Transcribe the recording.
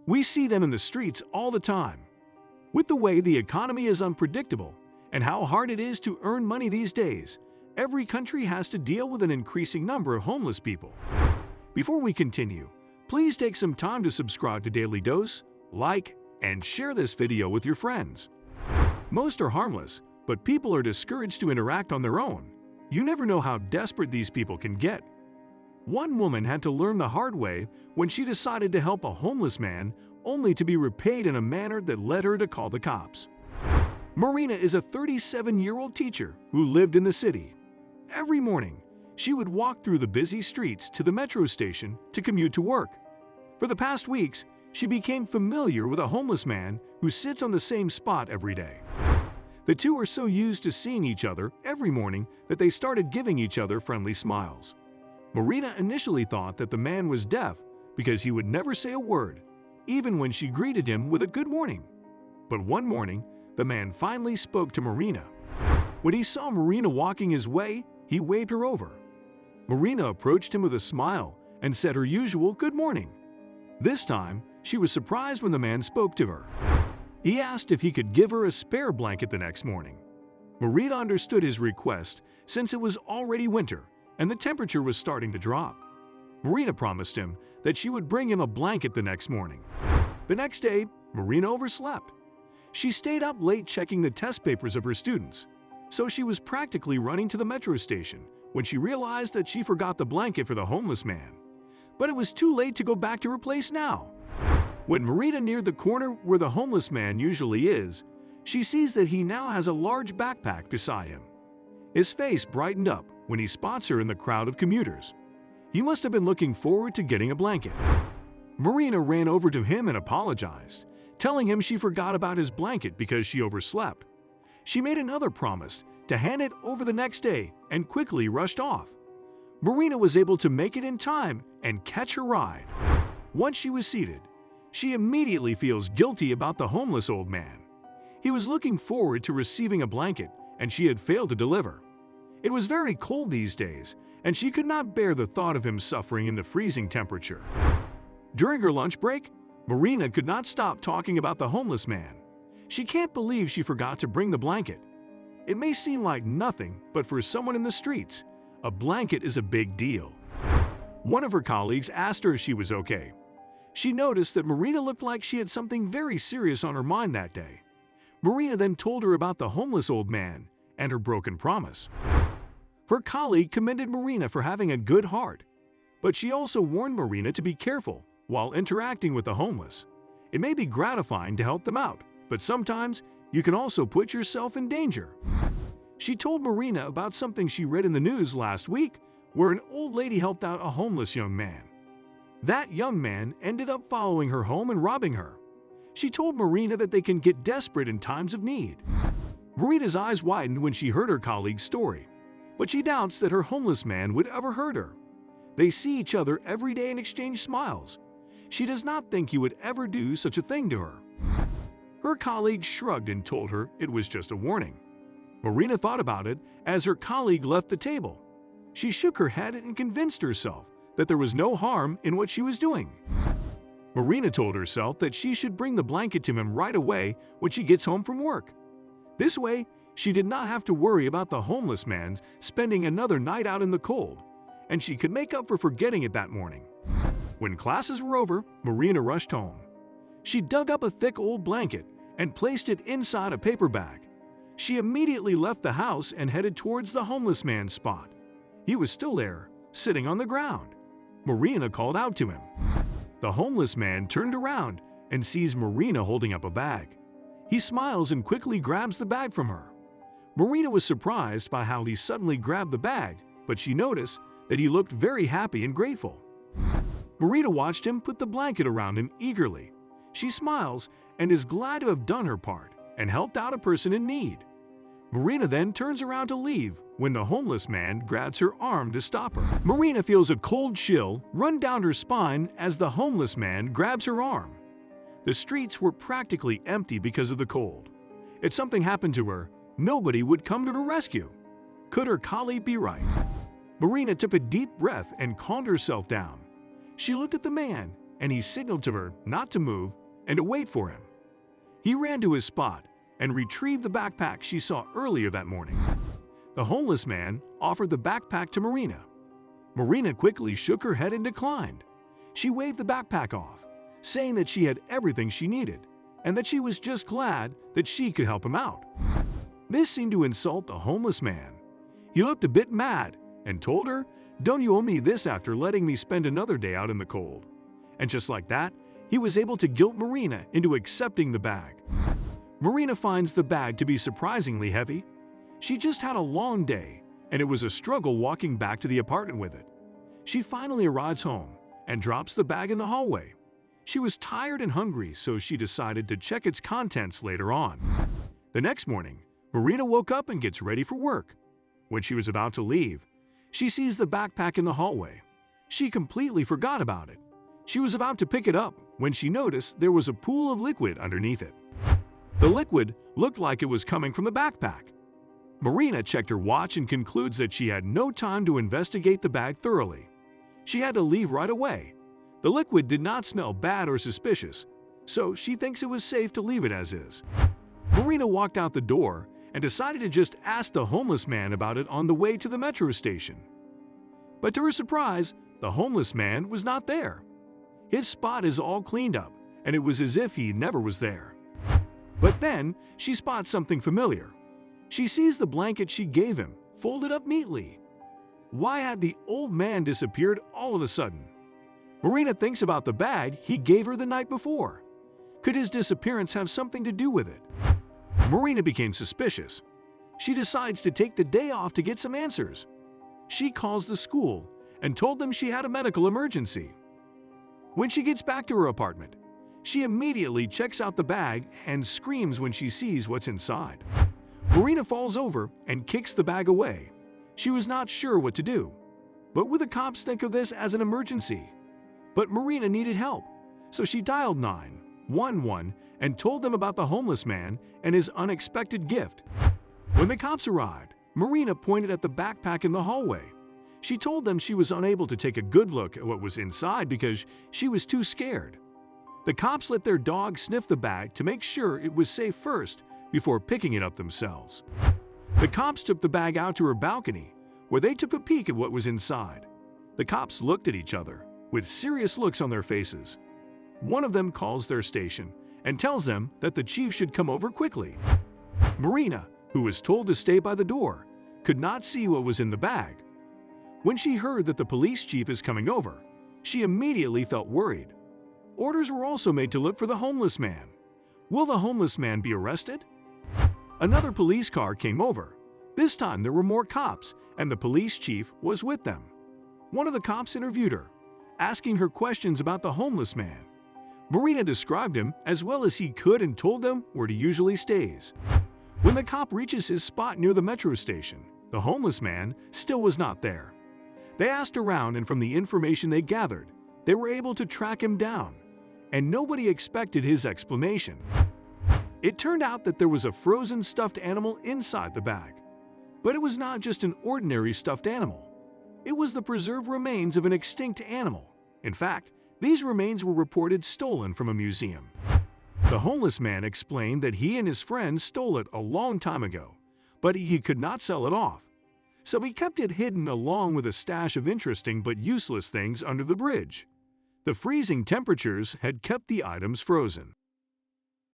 We see them in the streets all the time. With the way the economy is unpredictable and how hard it is to earn money these days, every country has to deal with an increasing number of homeless people. Before we continue, please take some time to subscribe to Dailydose, like, and share this video with your friends. Most are harmless, but people are discouraged to interact on their own. You never know how desperate these people can get. One woman had to learn the hard way when she decided to help a homeless man, only to be repaid in a manner that led her to call the cops. Marina is a 37-year-old teacher who lived in the city. Every morning, she would walk through the busy streets to the metro station to commute to work. For the past weeks, she became familiar with a homeless man who sits on the same spot every day. The two are so used to seeing each other every morning that they started giving each other friendly smiles. Marina initially thought that the man was deaf because he would never say a word, even when she greeted him with a good morning. But one morning, the man finally spoke to Marina. When he saw Marina walking his way, he waved her over. Marina approached him with a smile and said her usual good morning. This time, she was surprised when the man spoke to her. He asked if he could give her a spare blanket the next morning. Marina understood his request since it was already winter and the temperature was starting to drop. Marina promised him that she would bring him a blanket the next morning. The next day, Marina overslept. She stayed up late checking the test papers of her students, so she was practically running to the metro station when she realized that she forgot the blanket for the homeless man. But it was too late to go back to her place now. When Marina neared the corner where the homeless man usually is, she sees that he now has a large backpack beside him. His face brightened up when he spots her in the crowd of commuters. He must have been looking forward to getting a blanket. Marina ran over to him and apologized, telling him she forgot about his blanket because she overslept. She made another promise to hand it over the next day and quickly rushed off. Marina was able to make it in time and catch her ride. Once she was seated, she immediately feels guilty about the homeless old man. He was looking forward to receiving a blanket, and she had failed to deliver. It was very cold these days, and she could not bear the thought of him suffering in the freezing temperature. During her lunch break, Marina could not stop talking about the homeless man. She can't believe she forgot to bring the blanket. It may seem like nothing, but for someone in the streets, a blanket is a big deal. One of her colleagues asked her if she was okay. She noticed that Marina looked like she had something very serious on her mind that day. Marina then told her about the homeless old man and her broken promise. Her colleague commended Marina for having a good heart, but she also warned Marina to be careful while interacting with the homeless. It may be gratifying to help them out, but sometimes you can also put yourself in danger. She told Marina about something she read in the news last week where an old lady helped out a homeless young man. That young man ended up following her home and robbing her. She told Marina that they can get desperate in times of need. Marina's eyes widened when she heard her colleague's story, but she doubts that her homeless man would ever hurt her. They see each other every day and exchange smiles. She does not think he would ever do such a thing to her. Her colleague shrugged and told her it was just a warning. Marina thought about it as her colleague left the table. She shook her head and convinced herself that there was no harm in what she was doing. Marina told herself that she should bring the blanket to him right away when she gets home from work. This way, she did not have to worry about the homeless man spending another night out in the cold, and she could make up for forgetting it that morning. When classes were over, Marina rushed home. She dug up a thick old blanket and placed it inside a paper bag. She immediately left the house and headed towards the homeless man's spot. He was still there, sitting on the ground. Marina called out to him. The homeless man turned around and sees Marina holding up a bag. He smiles and quickly grabs the bag from her. Marina was surprised by how he suddenly grabbed the bag, but she noticed that he looked very happy and grateful. Marina watched him put the blanket around him eagerly. She smiles and is glad to have done her part and helped out a person in need. Marina then turns around to leave when the homeless man grabs her arm to stop her. Marina feels a cold chill run down her spine as the homeless man grabs her arm. The streets were practically empty because of the cold. If something happened to her, nobody would come to her rescue. Could her colleague be right? Marina took a deep breath and calmed herself down. She looked at the man and he signaled to her not to move and to wait for him. He ran to his spot and retrieved the backpack she saw earlier that morning. The homeless man offered the backpack to Marina. Marina quickly shook her head and declined. She waved the backpack off, saying that she had everything she needed and that she was just glad that she could help him out. This seemed to insult the homeless man. He looked a bit mad and told her, "Don't you owe me this after letting me spend another day out in the cold?" And just like that, he was able to guilt Marina into accepting the bag. Marina finds the bag to be surprisingly heavy. She just had a long day, and it was a struggle walking back to the apartment with it. She finally arrives home and drops the bag in the hallway. She was tired and hungry, so she decided to check its contents later on. The next morning, Marina woke up and gets ready for work. When she was about to leave, she sees the backpack in the hallway. She completely forgot about it. She was about to pick it up when she noticed there was a pool of liquid underneath it. The liquid looked like it was coming from the backpack. Marina checked her watch and concludes that she had no time to investigate the bag thoroughly. She had to leave right away. The liquid did not smell bad or suspicious, so she thinks it was safe to leave it as is. Marina walked out the door and decided to just ask the homeless man about it on the way to the metro station. But to her surprise, the homeless man was not there. His spot is all cleaned up, and it was as if he never was there. But then, she spots something familiar. She sees the blanket she gave him, folded up neatly. Why had the old man disappeared all of a sudden? Marina thinks about the bag he gave her the night before. Could his disappearance have something to do with it? Marina became suspicious. She decides to take the day off to get some answers. She calls the school and told them she had a medical emergency. When she gets back to her apartment, she immediately checks out the bag and screams when she sees what's inside. Marina falls over and kicks the bag away. She was not sure what to do. But would the cops think of this as an emergency? But Marina needed help, so she dialed 911 and told them about the homeless man and his unexpected gift. When the cops arrived, Marina pointed at the backpack in the hallway. She told them she was unable to take a good look at what was inside because she was too scared. The cops let their dog sniff the bag to make sure it was safe first before picking it up themselves. The cops took the bag out to her balcony, where they took a peek at what was inside. The cops looked at each other, with serious looks on their faces. One of them calls their station and tells them that the chief should come over quickly. Marina, who was told to stay by the door, could not see what was in the bag. When she heard that the police chief is coming over, she immediately felt worried. Orders were also made to look for the homeless man. Will the homeless man be arrested? Another police car came over. This time there were more cops, and the police chief was with them. One of the cops interviewed her, asking her questions about the homeless man. Marina described him as well as he could and told them where he usually stays. When the cop reaches his spot near the metro station, the homeless man still was not there. They asked around, and from the information they gathered, they were able to track him down, and nobody expected his explanation. It turned out that there was a frozen stuffed animal inside the bag. But it was not just an ordinary stuffed animal. It was the preserved remains of an extinct animal. In fact, these remains were reported stolen from a museum. The homeless man explained that he and his friends stole it a long time ago, but he could not sell it off. So he kept it hidden along with a stash of interesting but useless things under the bridge. The freezing temperatures had kept the items frozen.